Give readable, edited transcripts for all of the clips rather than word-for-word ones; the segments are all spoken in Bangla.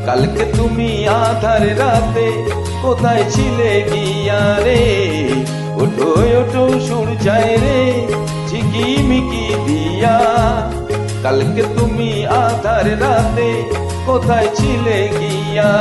কালকে তুমি আধার রাতে কোথায় ছিলে গিয়া রে? ওঠো ওঠো সূর্যায় রে ঝিকিমিকি দিয়া, কালকে তুমি আধার রাতে কোথায় ছিলে গিয়া?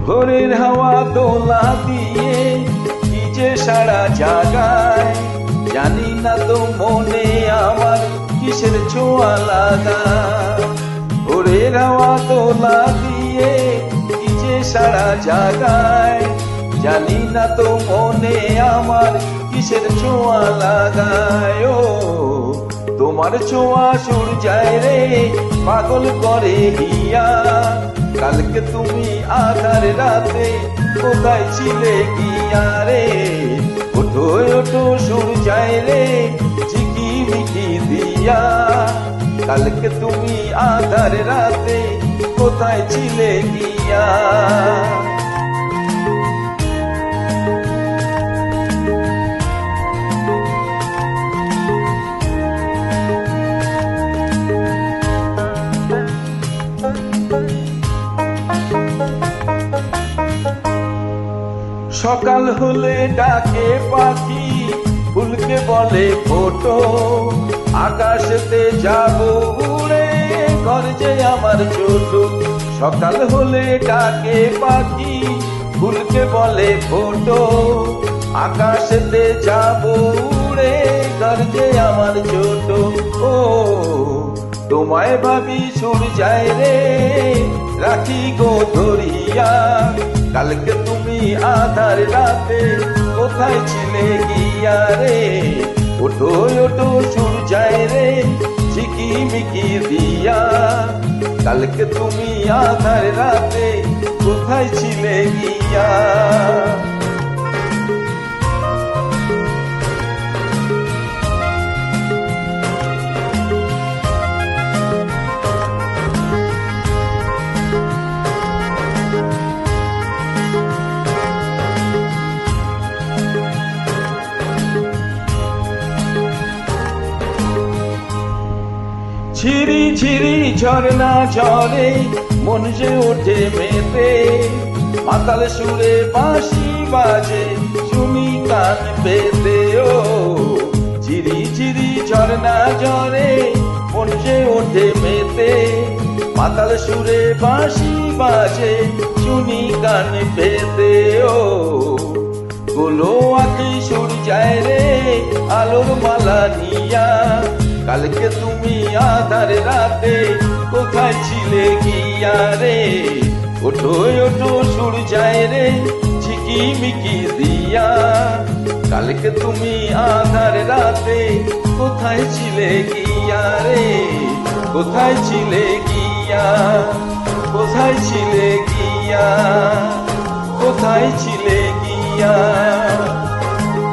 ভোরের হাওয়া দোলা দিয়ে কি যে সারা জাগায়, জানি না তো মনে আমার কিসের ছোঁয়া লাগায়। ভোরের হাওয়া দোলা দিয়ে কি যে সারা জাগায়, জানি না তো মনে আমার কিসের ছোঁয়া লাগায়। ও তোমার ছোঁয়া সূর্যায় রে পাগল করে হিয়া, কালকে তুমি আধার রাতে কোথায় ছিলে গিয়া রে? ওঠো ওঠো সূর্যায় রে ঝিকিমিকি দিয়া, কালকে তুমি আধার রাতে কোথায় ছিলে গিয়া? সকাল হলে ডাকে পাখি ফুলকে বলে ফোটো, আকাশেতে যাব উড়ে ঘর যে আমার ছোট। সকাল হলে ডাকে পাখি ফুলকে বলে ফোটো, আকাশেতে যাব উড়ে ঘর যে আমার ছোট। ও তোমায় ভাবি সূর্যায় রে রাখি গো ধরিয়া, কালকে তুমি আধার রাতে কোথায় ছিলে গিয়া রে? ওঠো ওঠো সূর্যায় রে ঝিকিমিকি দিয়া, কালকে তুমি আধার রাতে কোথায় ছিলে গিয়া? ঝিরি ঝিরি ঝরনা ঝরে মন যে ওঠে মেতে, মাতাল সুরে বাঁশি বাজে শুনি কান পেতে। ও ঝিরি ঝিরি ঝরনা ঝরে মন যে ওঠে মেতে, মাতাল সুরে বাঁশি বাজে শুনি কান পেতে। ও গোলো আঁকি সূর্যায় রে আলোর মালা নিয়া, কালকে তুমি আধার রাতে কোথায় ছিলে গিয়া রে? ওঠো ওঠো সূর্যায় রে ঝিকিমিকি দিয়া, কালকে তুমি আধার রাতে কোথায় ছিলে গিয়া রে? কোথায় ছিলে গিয়া? কোথায় ছিলে গিয়া? কোথায় ছিলে গিয়া?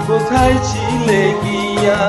কোথায় ছিলে গিয়া?